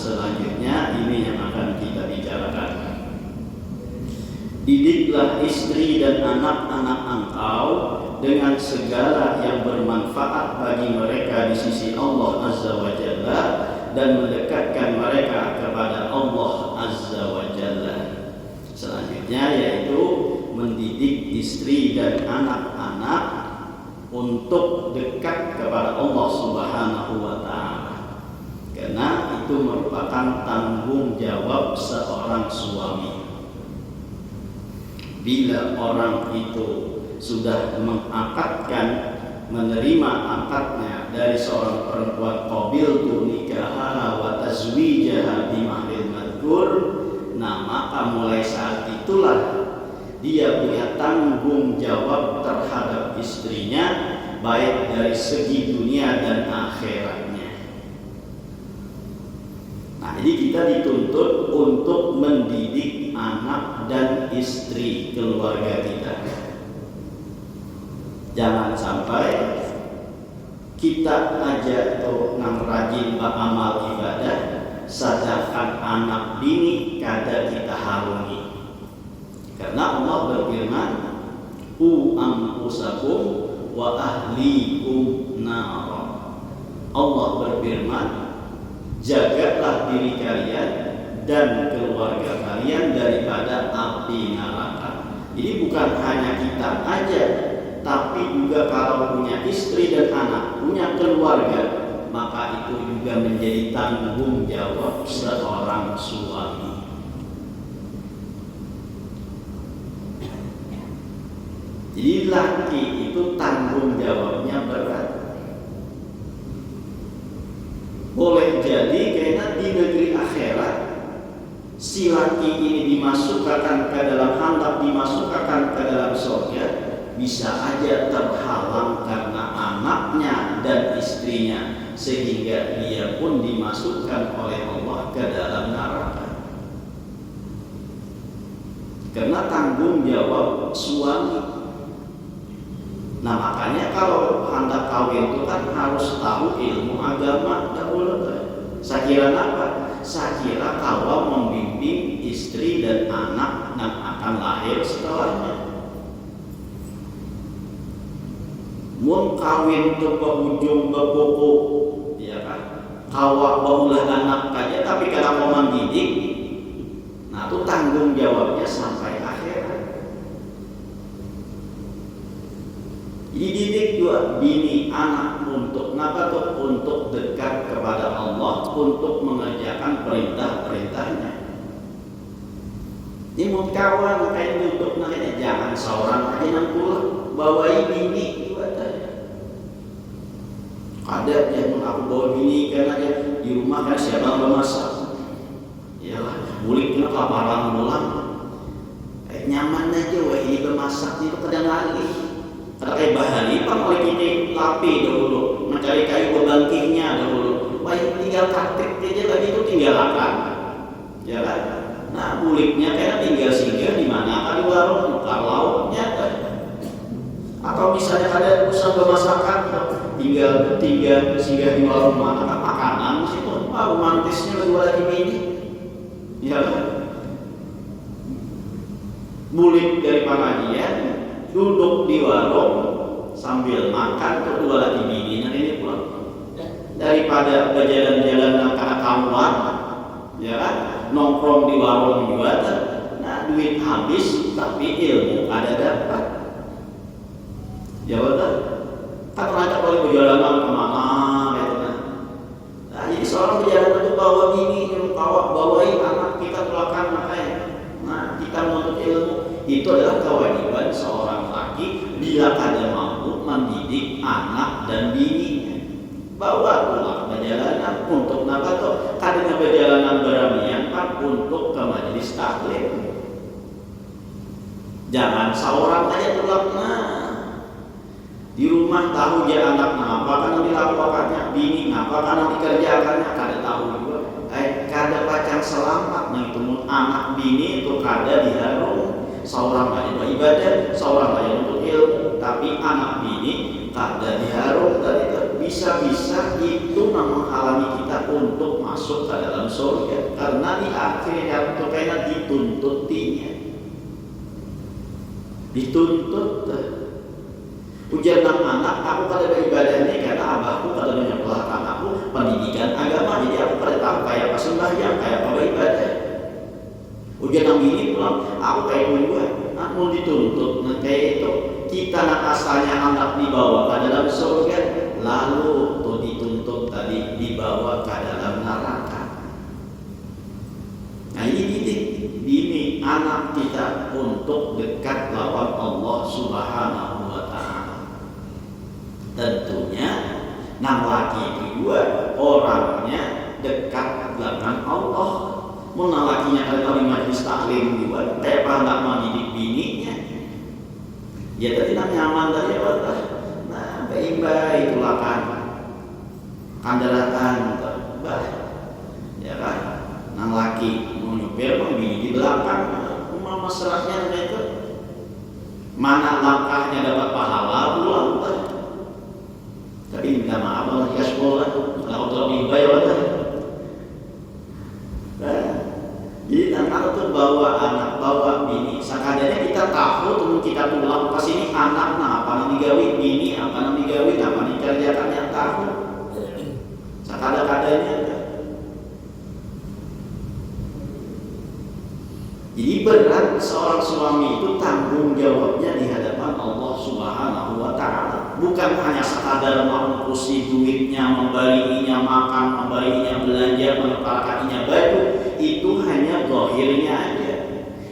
selanjutnya ini yang akan kita bicarakan. Didiklah istri dan anak-anak engkau dengan segala yang bermanfaat bagi mereka di sisi Allah Azza wa Jalla dan mendekatkan mereka kepada Allah Azza wa Jalla. Selanjutnya yaitu mendidik istri dan anak-anak untuk dekat kepada Allah Subhanahu wa Ta'ala, karena itu merupakan tanggung jawab seorang suami. Bila orang itu sudah mengakadkan, menerima akadnya dari seorang perempuan, qabiltu nikahaha wa tazwijaha bimahril madhkur, nah maka mulai saat itulah dia punya tanggung jawab terhadap istrinya, baik dari segi dunia dan akhiratnya. Nah, jadi kita dituntut untuk mendidik anak dan istri keluarga kita. Jangan sampai kita aja tuh nang rajin beramal ibadah, sedangkan anak bini kada kita harungi. Karena Allah berfirman, "Qu anfusakum wa ahlikum nar." Allah berfirman, jagalah diri kalian dan keluarga kalian daripada api neraka. Jadi bukan hanya kita aja, tapi juga kalau punya istri dan anak, punya keluarga, maka itu juga menjadi tanggung jawab seorang suami. Jadi laki itu tanggung jawabnya berat. Boleh jadi karena di negeri akhirat si laki ini dimasukkan ke dalam, hendak dimasukkan ke dalam surga, bisa aja terhalang karena anaknya dan istrinya, sehingga dia pun dimasukkan oleh Allah ke dalam neraka. Karena tanggung jawab suami. Nah makanya kalau hendak kawin itu kan harus tahu ilmu agama dahulu. Saya kira apa? Saya kira kalau membimbing istri dan anak yang akan lahir setelahnya. Mun kawin ke ujung ke pokok, ya kan? Kawak baulah anak aja, tapi kalau mau mendidik, nah itu tanggung jawabnya sampai akhirat. Dididik juga bini anak untuk apa tuh? Untuk dekat kepada Allah, untuk mengerjakan perintah-perintahnya. Ini mau kawan kayak YouTube namanya, jangan seorang aja yang pulang bawain bini juga tanya. Ada yang aku bawa bini karena aja di rumah kan siapa yang masak. Iyalah, buliknya kaparan ulang. Nyaman aja wah ini bermasak itu kadang lagi. Pakai bahan ipang oleh kita lapi dahulu, mencari kayu pembangkitnya dahulu. Wah tinggal kaktek aja lagi itu tinggal akan, ya kan? Nah buliknya kayak tinggal singgah di mana? Kan di warung, kalau nyata. Atau misalnya ada usaha pemasakan, tinggal singgah di warung mana? Kan makanan situ, wah romantisnya kedua lagi ini, ya kan? Bulik dari pengajian, duduk di warung sambil makan kedua lagi bininya ini pulang, daripada berjalan-jalan ke kamuan, ya kan, nongkrong di warung juga, nah duit habis tapi ilmu ada dapat, ya betul. Kan raja boleh berjalanan kemana, gitu kan. Nah jadi seorang berjalan itu bawa bini, bawain anak kita belakang makanya. Nah kita menuntut ilmu itu adalah kewajiban seorang laki bila ada mampu mendidik anak dan bininya. Bawa pulang perjalanan untuk apa tuh? Kadang perjalanan beramian kan untuk ke majelis taklim. Jangan seorang aja pulang. Nah di rumah tahu dia anak apa kan dilakukannya, bini apa kan dikerjakannya, kada tahu juga. Kada pacang selamat, nah itu anak bini itu kada diharum. Seorang aja beribadah, seorang aja untuk ilmu, tapi anak bini kada diharum. Dan itu bisa-bisa itu menghalangi kita untuk masuk ke dalam surga, karena di akhirnya itu kayaknya dituntut. Ujar anak, aku pada beribadah ini karena abahku pada menyekolahkan aku pendidikan agama, jadi aku pada tahu kayak apa sembahyang, kayak apa beribadah. Ujar ini pulang, aku kayak gue, aku dituntut. Nah kayak itu kita asalnya anak dibawa ke dalam surga, lalu tuh dituntut tadi dibawa ke dalam neraka. Nah ini anak kita untuk dekat lawan Allah Subhanahu wa Ta'ala. Tentunya nang laki dua orangnya dekat dengan Allah. Mun lakinya kalau di majlis taklim juga, kayak nggak mendidik bininya. Ya tadi nyaman tadi apa? Nah, baik itulah kandaratan, bah, ya kan? Nang laki mau nyopir mau bini di belakang, mau mesranya itu. Mana langkahnya dapat pahala pulang, tapi minta maaf Allah ya sekolah, kalau terlalu dibayar. Jadi anak itu bawa anak, bawa bini. Sakadanya kita tahu teman kita pulang pas ini anak, nah apa yang digawi bini, apa yang digawi, apa yang dikerjakan yang tahu. Sakada-kadanya. Jadi berat seorang suami itu tanggung jawabnya di hadapan Allah Subhanahu wa Ta'ala. Bukan hanya sekadar mengurus duitnya, membalinya makan, membalinya belanja, menepakainya baju. Itu hanya zahirnya aja.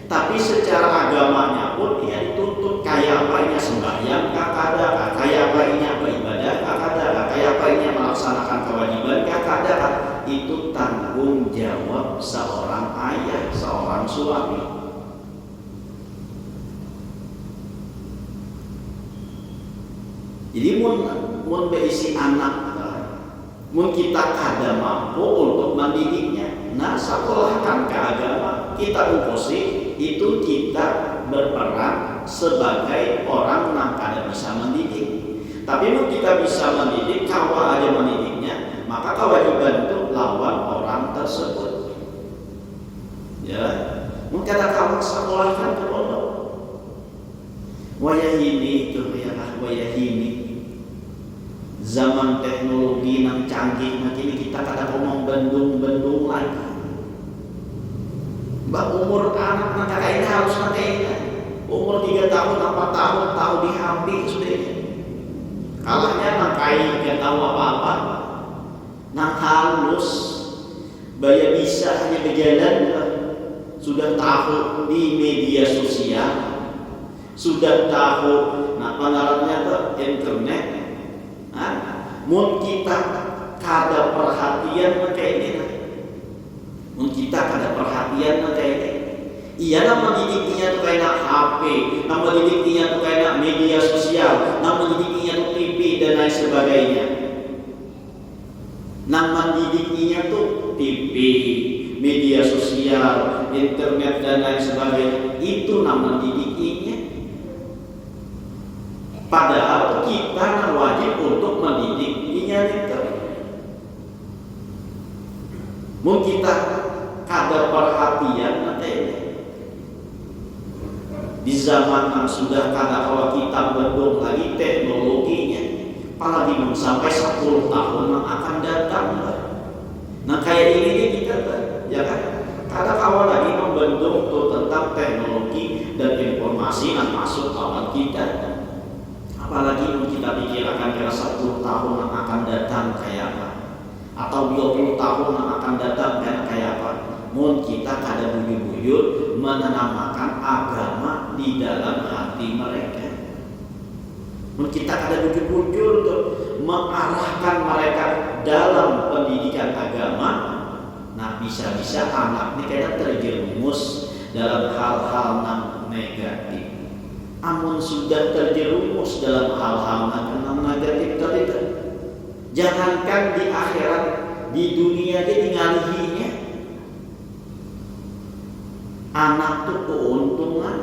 Tapi secara agamanya pun dia dituntut kayak apanya sembahyang kakada, kayak apanya beribadah kakada, kayak apanya melaksanakan kewajiban kakada. Itu tanggung jawab seorang ayah, seorang suami. Jadi mun berisi anak, mun kita kada mampu untuk mendidiknya. Nah, sekolahkan ke agama, kita urusi, itu kita berperan sebagai orang yang kada bisa mendidik. Tapi kalau kita bisa mendidik, kawa aja mendidiknya, maka kewajiban itu lawan orang tersebut. Ya, mungkin kawa sekolahkan ke pondok. Wayah ini itu ya, wayah ini. Zaman teknologi yang canggih, makin kita kada ngomong bendung lagi. Mbak umur anak kakak ini harus nanti umur 3 tahun, 4 tahun, tahu dihamil sudah. Kalahnya nakai gak tahu apa-apa, nang halus, bayar bisa hanya berjalan, sudah tahu di media sosial, sudah tahu, nah pengaruhnya tuh internet. Mun kita kada perhatian kayak ini, mun kita kada perhatian kayak ini, iya nama didiknya tuh kayak HP, nama didiknya tuh kayak media sosial, nama didiknya tuh TV dan lain sebagainya. Nama didiknya tuh TV, media sosial, internet dan lain sebagainya. Itu nama didiknya. Padahal kita wajib untuk mendidik itu. Mungkin kita kada perhatian nanti di zaman yang sudah kada kalau kita berdong lagi teknologinya, apalagi sampai 10 tahun yang akan datang. Nah kayak ini kita ya kan, kada kawal lagi membentuk tentang teknologi dan informasi yang masuk awal kita. Apalagi kita pikir akan kira 10 tahun yang akan datang kayak apa, atau 20 tahun yang akan datang kayak apa. Mun kita kada buyur-buyur menanamkan agama di dalam hati mereka. Mun kita kada buyur-buyur untuk mengarahkan mereka dalam pendidikan agama, nah bisa-bisa anak ini kayak terjerumus dalam hal-hal yang negatif. Amun sudah terjerumus dalam hal-hal yang negatif tadi, jangankan di akhirat, di dunia dia tinggalnya. Anak itu keuntungan,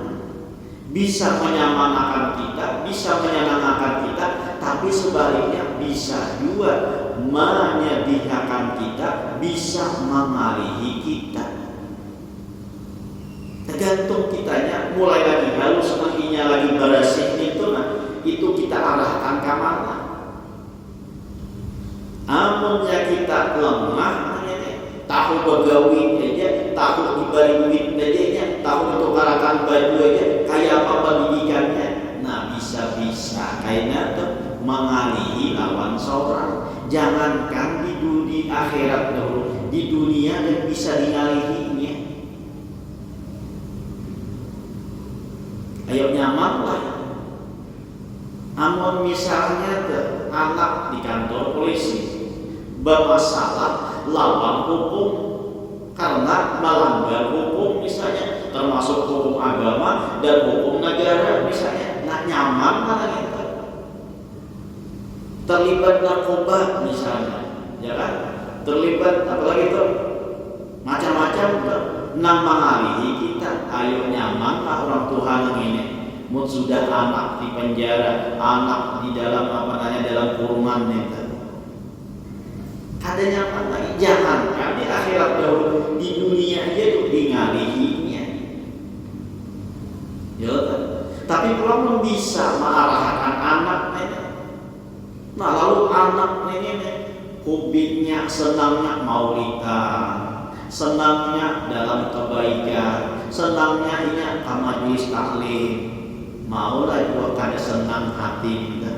bisa menyemangkan kita, bisa menyenangkan kita, tapi sebaliknya bisa juga menyediakan kita, bisa mengalihi kita. Tergantung kitanya, mulai lagi halus nantinya lagi berasih itu, itu kita arahkan ke mana. Amunnya kita lemah, tahu begawi aja, tahu diberi duit aja, tahu tukarakan baju aja, kayak apa pendidikannya. Nah, bisa-bisa kayaknya tuh mengalihi lawan seorang. Jangankan di akhirat dulu, di dunia dan bisa dialihinya. Ayo nyamanlah. Amun misalnya tuh anak di kantor polisi bermasalah lawan hukum karena melanggar hukum misalnya, termasuk hukum agama dan hukum negara misalnya, nah nyaman mana gitu. Terlibat narkoba misalnya, ya kan? Terlibat apalagi itu macam-macam tuh. Nang mengalihi kita, ayo nyaman lah orang Tuhan yang ini. Mungkin sudah anak di penjara, anak di dalam dalam kurungan itu. Ada nyaman lagi, jangan kan di akhirat dahulu, di dunia aja tuh ngalihinya. Ya kan? Tapi belum bisa mengarahkan anak ini. Nah lalu anak ini hobinya, senangnya maulidan, senangnya dalam kebaikan, senangnya ini majelis taklim, maulah juga kada senang hati kita,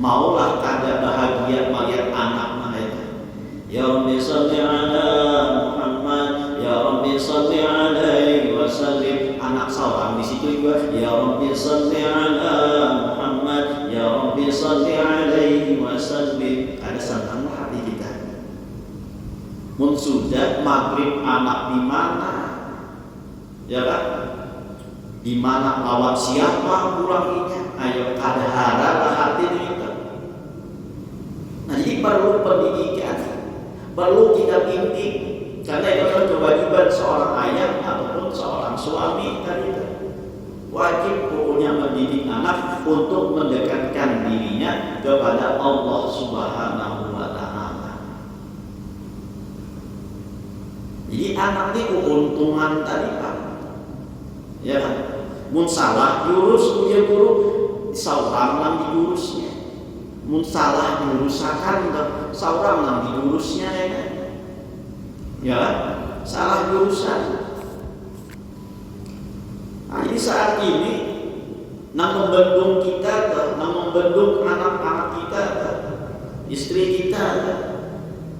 maulah kada bahagia melihat anak mereka. Ya Rabbi salli ala Muhammad, ya Rabbi salli alaihi wasallim. Anak seorang di situ juga, ya Rabbi salli ala Muhammad, ya Rabbi salli alaihi wasallim. Ada senang hati kita. Mun sudah maghrib anak di mana? Ya kan? Di mana lawan siapa pulangnya? Ayo kada harap hati kita. Nah jadi perlu pendidikan, perlu kita bimbing, karena itu adalah kewajiban seorang ayah ataupun seorang suami tadi. Wajib pokoknya mendidik anak untuk mendekatkan dirinya kepada Allah Subhanahu wa Ta'ala. Jadi anak ini keuntungan tadi Pak, ya kan? Mun salah jurus punya guru, seorang nang di jurusnya. Mun salah jurusakan, seorang nang di jurusnya ya kan? Ya kan? Salah jurusan. Nah, jadi saat ini nang membendung kita, nang membendung anak-anak kita, istri kita,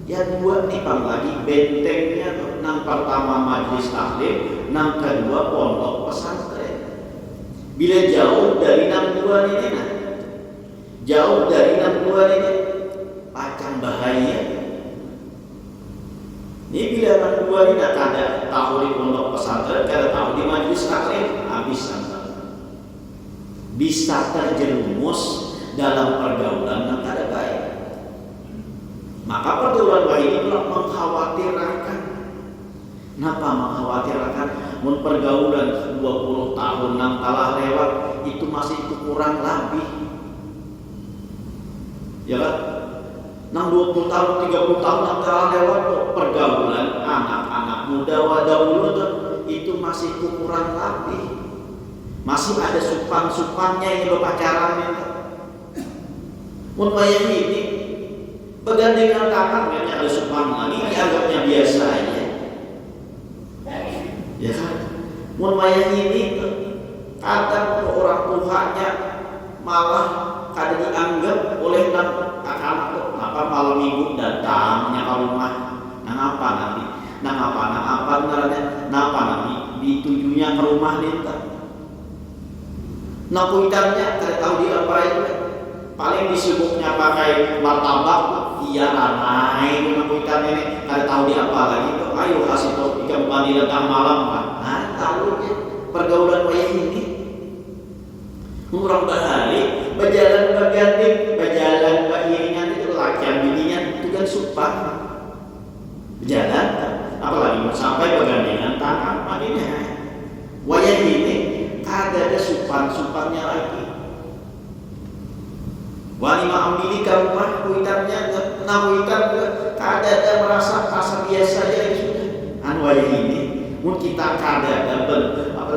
ya dua nih Pak lagi bentengnya, nang pertama majelis taklim, nang kedua pondok pesantren. Bila jauh dari nang dua ini, jauh dari nang dua ini, akan bahaya. Ini bila nang dua ini kada tahu di pondok pesantren, kada tahu di majelis taklim, habis bisa terjerumus dalam pergaulan yang kada baik. Maka pergaulan baik ini pula mengkhawatirkan. Kenapa mengkhawatirkan? Mun pergaulan 20 tahun nang telah lewat itu masih kurang lebih. Ya kan? Nang 20 tahun, 30 tahun nang telah lewat pergaulan anak-anak muda wadahulu itu masih kurang lebih. Masih ada supan-supannya yang berpacaran itu. Mun wayang ini bergandengan tangan, kayaknya ada supan lagi, dianggapnya biasa aja. Ya kan? Mun wayang ini kadang orang tuanya malah kada dianggap oleh anak-anak tuh. Apa malam minggu datangnya ke rumah, nangapa nanti, nangapa nanti ditujunya ke rumah dia. Nah kuitannya tidak tahu diapain, paling disibuknya pakai martabak, iya naik kuitan ini tidak tahu diapa lagi tuh. Ayo kasih tahu jam pagi datang malam Pak. Nah tahu ya pergaulan wayah ini murah bahari, berjalan berganti, berjalan beriringan itu lakian bininya itu kan sumpah berjalan, apalagi sampai bergandengan tangan makanya wayah ini ada supan-supannya lagi. Wanima ambilika rumah kuitannya nawikan kada merasa biasa aja sudah. Anu aya ini, mun kita kada ada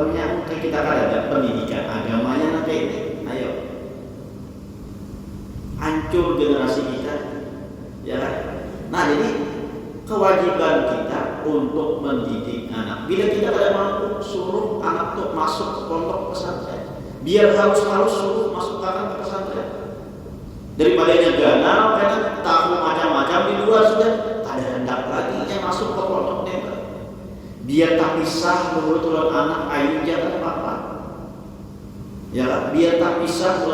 mungkin kita kada ada pendidikan agamanya nanti ini. Ayo. Hancur generasi kita. Ya kan? Nah, jadi kewajiban kita untuk mendidik anak. Bila kita tidak mampu, suruh anak tuh masuk ke pondok pesantren. Biar harus suruh masuk anak ke pesantren. Daripada ganal, karena tahu macam-macam di luar sudah, ada hendak lagi yang masuk ke pondok nembak. Biar tak pisah menurut tulang anak ayu jangan apa-apa. Ya, biar tak pisah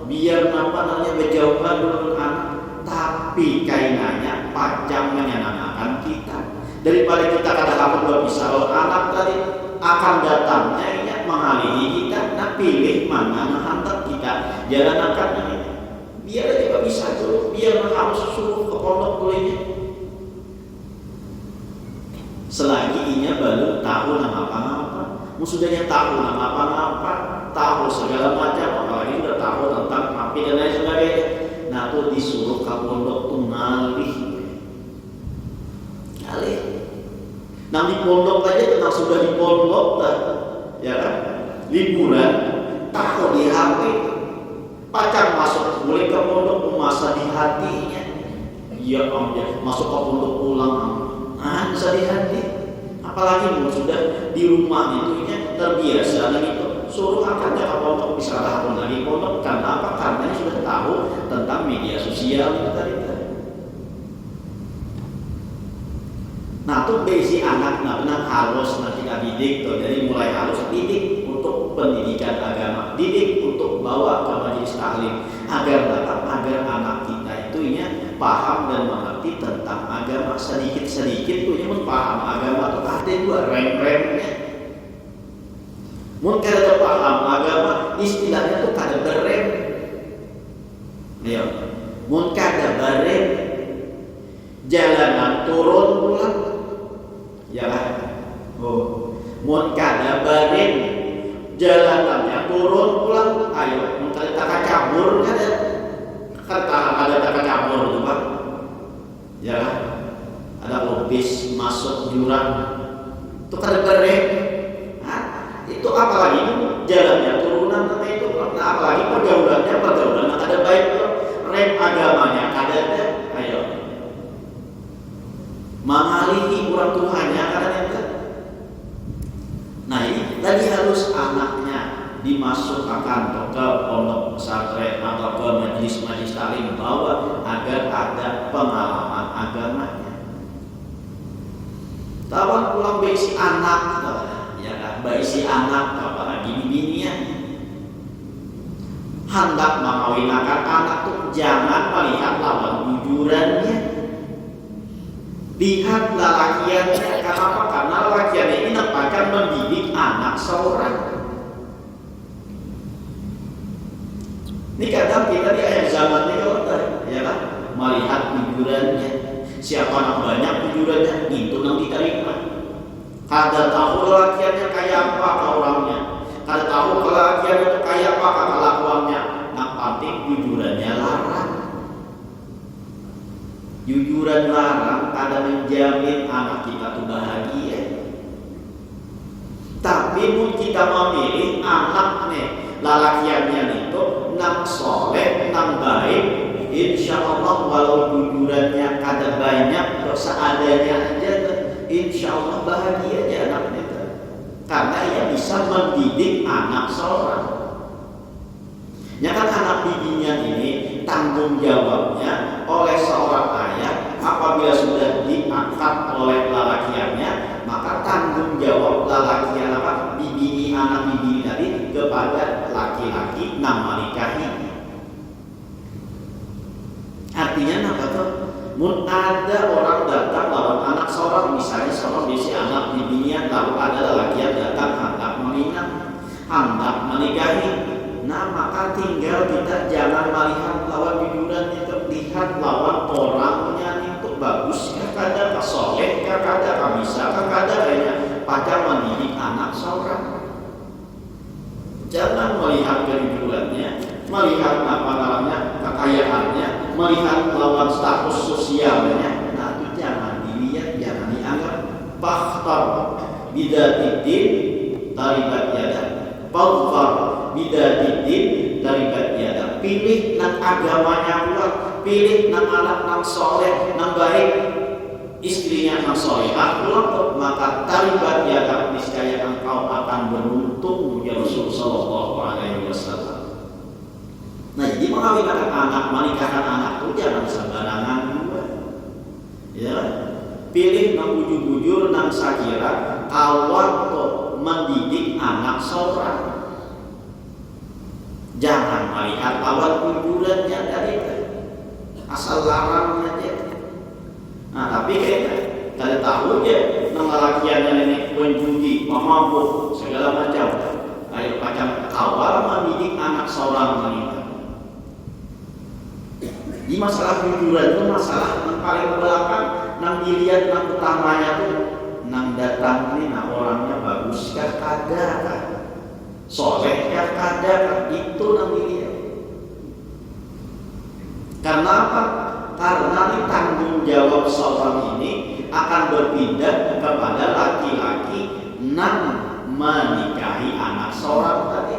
biar namanya berjauhan menurut anak. Tapi kainannya panjang menyenangkan kita. Daripada kita kata apa bisa anak tadi akan datangnya ini mengalihi kita. Nah, pilih mana menghantar kita jalan akan ini. Biar juga bisa dulu. Biar harus suruh ke pondok dulu ini. Selagi inya baru tahu nama apa-apa. Musudahnya tahu nama apa-apa, tahu segala macam, apalagi udah tahu tentang api dan lain sebagainya. Nah, tuh disuruh ke pondok tuh ngalih. Nah, di pondok aja tentang sudah di pondok ya kan? Liburan, tahu di HP, pacar masuk mulai ke pondok masa di hatinya. Iya, masuk ke pondok pulang, bisa di hati. Apalagi sudah di rumah itunya terbiasa dan itu. Suruh akan ke pondok bisa tahun lagi pondok karena apa? Karena dia sudah tahu tentang media sosial itu tadi. Nah, tuh basic anak benar harus nanti kita didik tuh. Jadi mulai harus didik untuk pendidikan agama, didik untuk bawa ke majelis taklim agar anak kita itu paham dan mengerti tentang agama sedikit tuh paham agama tuh ada dua rem-remnya. Mun kada paham agama, istilahnya tuh kada berem. Ya, mun kada berem, jalanan turun pulang. Ya kan? Oh, mun kada berem, jalanannya turun pulang. Ayo, mun kada tak cabur kada. Kada tak cabur tuh, Pak. Ya kan? Ada lobis masuk jurang. Tuh kada berem. Itu apalagi jalannya turunan tapi itu apalagi pergaulan ada baik rem agamanya ada ayo mengalihi orang tuanya kadang. Nah, ini tadi harus anaknya dimasukkan ke pondok pesantren atau ke majelis taklim bahwa agar ada pengalaman agamanya. Tawan pulang besi anak ya kan, baisi anak apalagi bininya hendak mengawinkan anak tuh jangan melihat lawan bujurannya, lihat lelakiannya. Kenapa? Karena lelakiannya ini akan mendidik anak seorang. Ini kadang kita di akhir zaman ini kalau ya kan melihat bujurannya, siapa yang banyak bujurannya itu yang diterima. Kada tahu lelakiannya kayak apa ke orangnya, kada tahu lelakiannya itu kayak apa ke kelakuannya. Nah, penting jujurannya larang. Jujuran larang kada menjamin anak kita tuh bahagia. Tapi pun kita memilih anaknya lelakiannya itu nang soleh, nang baik, insya Allah walau jujurannya kada banyak, seadanya aja. Insya Allah bahagia aja anak itu, karena ia bisa mendidik anak seorang. Ya kan, anak bibinya ini tanggung jawabnya oleh seorang ayah apabila sudah diangkat oleh lelakiannya, maka tanggung jawab lelakian bibi anak bibi tadi kepada laki-laki nama nikahi. Artinya apa tuh? Mun ada orang datang lawan anak seorang, misalnya seorang bisi anak bibinya, lalu ada lelaki yang datang hendak menikahi. Nah, maka tinggal kita jangan melihat lawan jujuran itu, lihat lawan orangnya itu bagus ya, kada soleh ya, kada bisa kada kayaknya pacar mendidik anak seorang. Jangan melihat kejujurannya, melihat apa namanya kekayaannya, melihat lawan status sosialnya, nah itu jangan dilihat, jangan dianggap. Fakhtar bidatidin taribat yadak, fakhtar bidatidin taribat yadak. Pilih nang agamanya kuat, pilih nang anak nang soleh nang baik, istrinya nang solehah, maka taribat yadak, niscaya engkau akan beruntung, ya Rasul sallallahu alaihi wasallam. Nah, jadi mengawinkan anak, menikahkan anak itu jangan sembarangan juga. Ya, pilih nang bujur-bujur nang sakira awak mendidik anak seorang. Jangan melihat awal bujurannya dari asal larang aja. Nah, tapi kita tahu ya nang lelakiannya ini menjudi, memabuk, segala macam. Kayak macam awal mendidik anak seorang wanita. Di masalah bujuran itu masalah yang paling belakang, nang dilihat nang utamanya tuh nang datang ini, nah orangnya bagus kah kagak, soleh kah kagak, itu nang dilihat. Karena apa? Karena ini tanggung jawab seorang ini akan berpindah kepada laki-laki nang menikahi anak seorang tadi.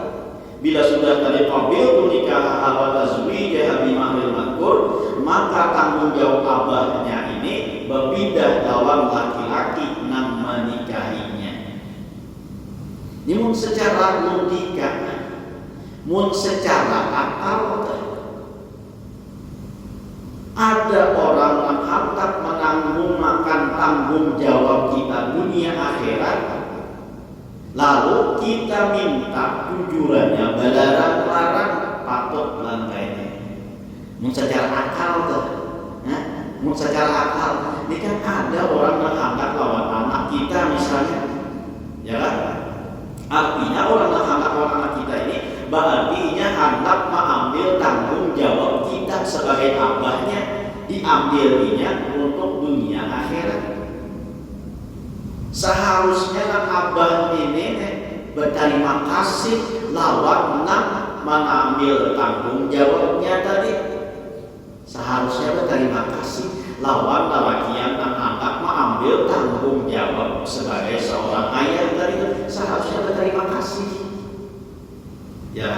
Bila sudah tadi qabil nikah awal tazwijah bimahil madkur, maka tanggung jawab abahnya ini berpindah lawan laki-laki nang menikahinya. Ini mun secara logika, mun secara akal, ada orang yang hendak menanggung makan tanggung jawab kita dunia akhirat, lalu kita minta jujurannya balarang-larang patut langkainya. Mun secara akal tuh, mun secara akal, ini kan ada orang yang hendak lawan anak kita misalnya, ya kan? Artinya orang yang hendak lawan anak kita ini berartinya hendak mengambil tanggung jawab kita sebagai abahnya, diambilnya untuk dunia akhirat. Seharusnya kan abah ini berterima kasih lawan nang mengambil tanggung jawabnya tadi. Seharusnya berterima kasih lawan lelaki yang hendak mengambil tanggung jawab sebagai seorang ayah tadi. Seharusnya berterima kasih. Ya,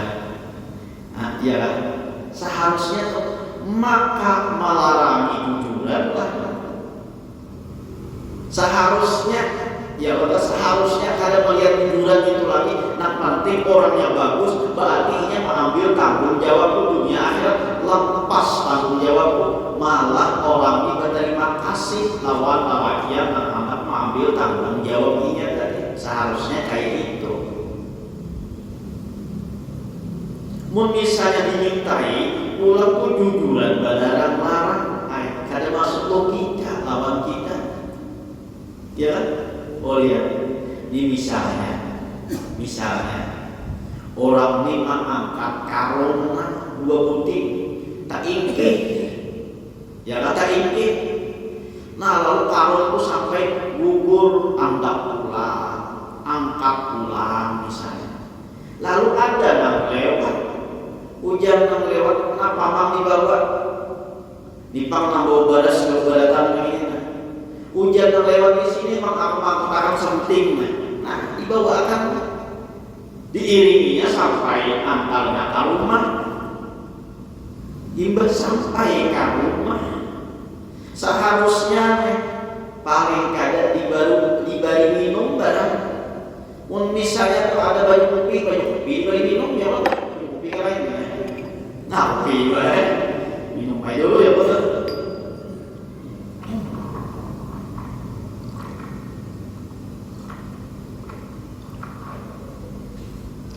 nah, ya kan? Seharusnya maka melarangi jujuran lah. Seharusnya, ya udah seharusnya kada melihat jujuran itu lagi. Nah, penting orangnya bagus, berarti mengambil tanggung jawab dunia akhirat, lepas tanggung jawab, malah orang ini berterima kasih lawan lelaki yang akan mengambil tanggung jawabnya tadi. Seharusnya kayak itu. Mun misalnya dimintai pulang tuh jujuran balarang-larang, kada masuk logika lawan kita, ya kan? Oh lihat, ini misalnya orang ini mengangkat karung dua putih, tak ingkih, ya kata ingkih. Nah lalu karung itu sampai gugur, angkat pulang misalnya. Lalu ada yang lewat. Hujan yang lewat, kenapa mang dibawa? Dipang nambah baras ke baratan ini. Hujan yang lewat di sini, mang aku senting. Nah, dibawakan, diiringinya sampai antarnya ke rumah. Imbas sampai ke rumah. Seharusnya paling kada dibari minum barang. Misalnya tuh ada baju kopi dibari minum ya Allah. Kopi lain. Nah, kopi minum aja dulu ya betul.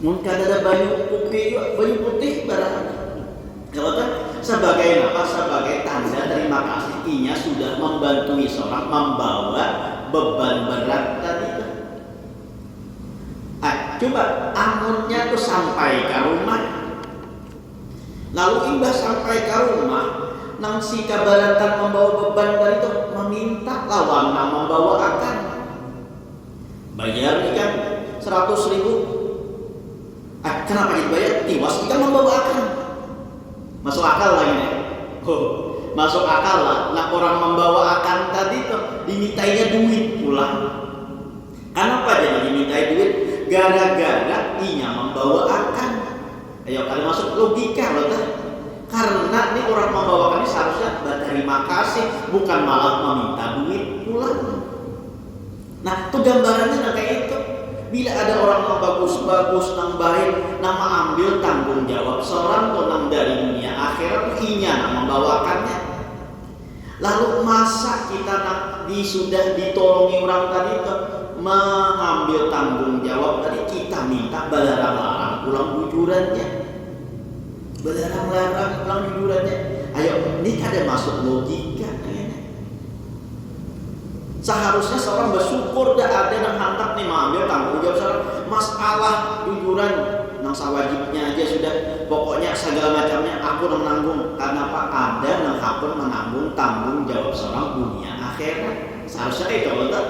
Mungkin ada baju putih barang. Kalau kan sebagai apa? Sebagai tanda terima kasih inya sudah membantu seorang membawa beban berat tadi. Coba angunnya tuh sampai ke rumah. Lalu imbas sampai ke rumah, nang si kabaratan membawa beban dari itu meminta lawan membawa akan bayar ikan 100.000. Kenapa dibayar? Tiwas ikan membawa akan. Masuk akal lagi nih. Oh, masuk akal lah. Nah, orang membawa akan tadi tuh dimintainya duit pula. Kenapa jadi dimintai duit? Gara-gara inya membawa akan. Ayo kalian masuk logika loh kan? Karena ini orang membawakan ini seharusnya berterima kasih, bukan malah meminta duit pula. Nah, itu gambarannya kayak itu. Bila ada orang yang bagus-bagus, yang baik, nama ambil tanggung jawab seorang tuh nang dari dunia akhirat tuh inya nang membawakannya. Lalu masa kita sudah ditolongi orang tadi tuh mengambil tanggung jawab tadi, kita minta belarang-larang pulang jujurannya, belarang-larang pulang jujurannya. Ayo, ini ada masuk logika. Seharusnya seorang bersyukur dah ada yang hantar nih mengambil tanggung jawab seorang masalah jujuran nang sawajibnya aja sudah, pokoknya segala macamnya aku yang menanggung. Karena apa? Ada yang aku menanggung tanggung jawab seorang dunia akhirat. Seharusnya itu betul.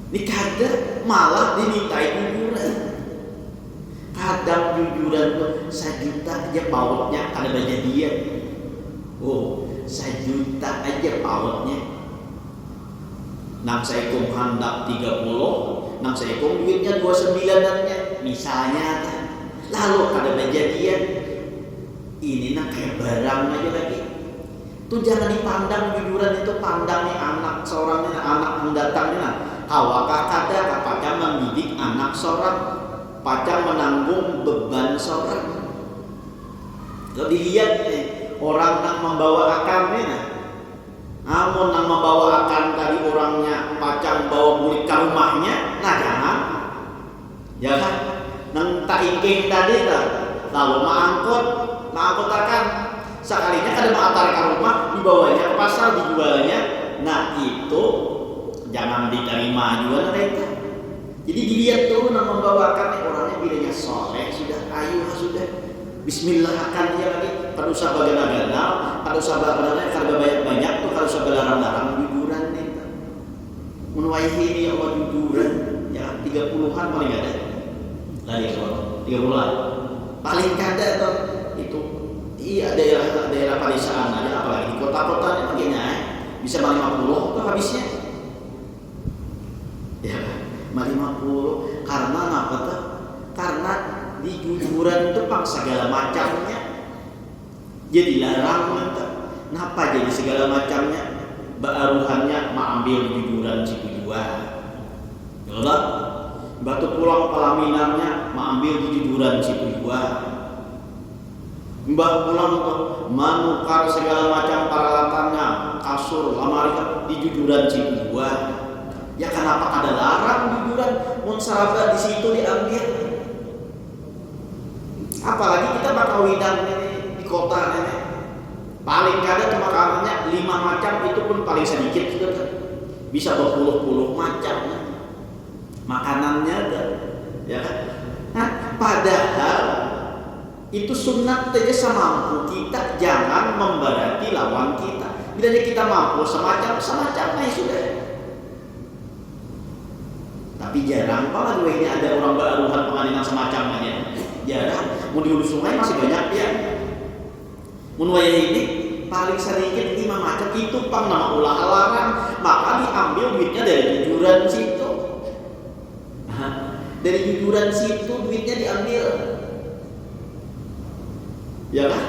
Ini kadang malah dimintai jujuran. Kadang jujuran tuh 1 juta aja pautnya ada banyak dia. Oh, 1 juta aja pautnya. Nang saya hendak 30, nang saya duitnya 29-nya misalnya. Lalu ada kejadian ini nang kayak barang aja lagi. Tuh jangan dipandang jujuran itu, pandang nih anak seorang nih, anak mendatang nih. Awakah kada pacar mendidik anak seorang, pacar menanggung beban seorang. Kalau dilihat nih orang yang membawa akan nih, namun yang membawa akan tadi orangnya pacar bawa murid ke rumahnya, nah jangan, ya kan? Nang tak ingking tadi tak, lalu mengangkut akan sekalinya kada mengantar ke rumah, dibawanya ke pasar, dijualnya, nah itu jangan diterima juga mereka. Jadi dilihat tuh nang membawakan orangnya bilangnya soleh, sudah ayu sudah. Bismillah akan dia lagi. Kalau usah bagana-gana, kalau usah bagana, kalau banyak-banyak tuh, kalau usah belarang-larang jujuran nih. Menuaihi ini Allah jujuran, ya 30-an paling ada. Lagi soal 30-an. Paling kada tuh itu. Iya daerah pedesaan aja, apalagi di kota-kota begini bisa 50 tuh habisnya. Ya, 50 karena apa tuh? Karena di jujuran itu pang segala macamnya jadi larang. Kenapa jadi segala macamnya? Baruhannya mengambil jujuran si tujuan, betul? Batu pulang pelaminannya mengambil jujuran si tujuan. Mbah pulang tuh menukar segala macam peralatannya, kasur, lemari di jujuran si tujuan. Ya kenapa ada larang jujuran? Mun sahabat di situ diambil. Apalagi kita bakal widang di kota ini. Paling kada tuh makanannya 5 macam, itu pun paling sedikit sudah bisa berpuluh-puluh macam makanannya ada, ya kan? Nah, padahal itu sunat saja semampu kita, jangan memberati lawan kita. Bila kita mampu semacamnya sudah. Tapi jarang banget ini ada orang baruhan pengadilan semacamnya. Jarang. Mau di hulu sungai masih banyak ya. Menuai ini paling sedikit 5 macam, itu pang nama ulah larang, maka diambil duitnya dari jujuran situ. Dari jujuran situ duitnya diambil. Ya kan?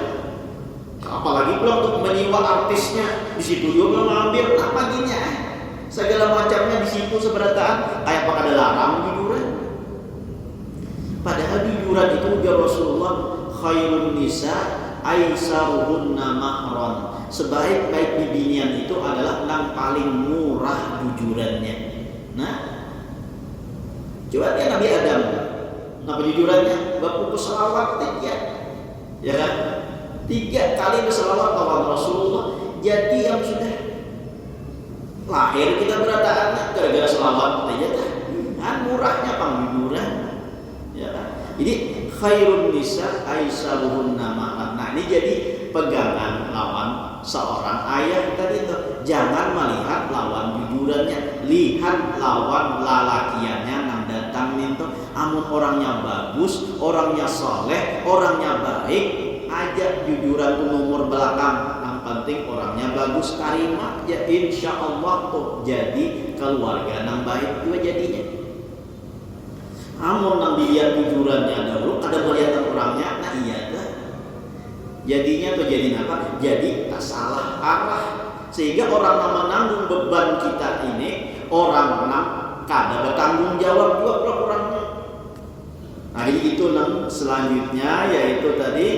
Apalagi pula untuk menyewa artisnya di situ juga mengambil apa ginya. Segala macamnya di situ seberataan, kayak apa ada larang jujuran. Padahal jujuran itu ujar Rasulullah, khairun nisa aisaruhunna mahron. Sebaik-baik bibinian itu adalah yang paling murah jujurannya. Nah, coba dia Nabi Adam, apa jujurannya? Berpukus selawat 3, ya kan? 3 kali berselawat kepada Rasulullah. Jadi yang sudah lahir kita berataannya gara-gara selawat aja kan murahnya pangjujuran, ya kan? Jadi khairun nisa aisaruhunna mahron. Nah, ini jadi pegangan lawan seorang ayah tadi itu. Jangan melihat lawan jujurannya, lihat lawan lalakiannya nang datang itu. Amun orangnya bagus, orangnya soleh, orangnya baik, aja jujuran tuh nomor belakang, yang penting orangnya bagus karimah ya insya Allah tuh jadi keluarga nang baik juga jadinya. Amun nang dilihat jujurannya dahulu, ada melihat orangnya, nah iya dah. Jadinya tuh jadi apa? Jadi tak salah arah. Sehingga orang yang menanggung beban kita ini, orang nang kada bertanggung jawab juga orangnya. Nah itu nang selanjutnya yaitu tadi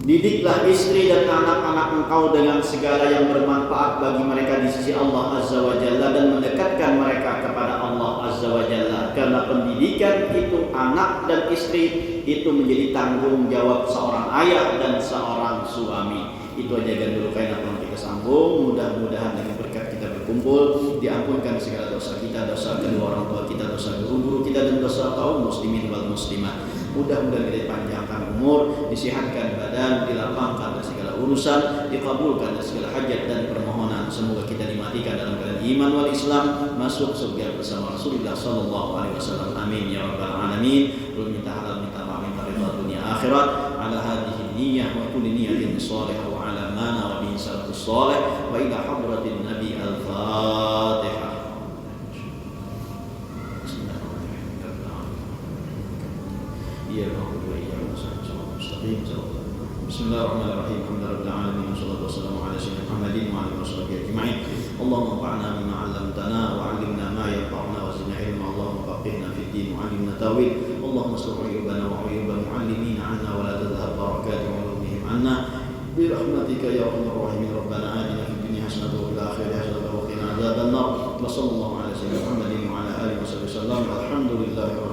didiklah istri dan anak-anak engkau dengan segala yang bermanfaat bagi mereka di sisi Allah Azza wa Jalla dan mendekatkan mereka kepada Allah Azza wa Jalla. Karena pendidikan itu anak dan istri itu menjadi tanggung jawab seorang ayah dan seorang suami. Itu aja kan dulu kain apa kita sambung. Mudah-mudahan dengan berkat kita berkumpul diampunkan segala dosa kita, dosa kedua orang tua kita, dosa guru-guru kita dan dosa kaum muslimin wal muslimat. Mudah-mudahan kita dipanjangkan umur, disihatkan badan, dilapangkan dari segala urusan, dikabulkan dari segala hajat dan permohonan. Semoga kita dimatikan dalam keadaan iman wal Islam, masuk surga bersama Rasulullah sallallahu alaihi wasallam. Amin ya rabbal alamin. Belum minta halal, minta maaf, minta ridha dunia akhirat. Ala hadhihi niyyah wa kulli niyyatin salihah wa ala mana wa bihi salafus salih wa ila hadratin nabi al-Fatihah. Bismillahirrahmanirrahim. Alhamdulillahirabbil alamin wassalatu wassalamu ala sayyidina Muhammadin wa alihi washabihi ajma'in. Allahumma anfa'na bima 'allamtana wa 'allimna ma yanfa'una wa zidna ilma. Allahumma faqihna fid din wa 'allimna tawil. Allahumma aslih 'uyubana wa 'uyubal mu'allimina 'anna wa la tadhhab barakati 'ulumihim 'anna bi rahmatika ya arhamar rahimin. Rabbana atina fid dunya hasanatan wa fil akhirati hasanatan wa qina adzaban nar. Wa sallallahu ala sayyidina Muhammadin wa ala alihi wasallam. Alhamdulillah.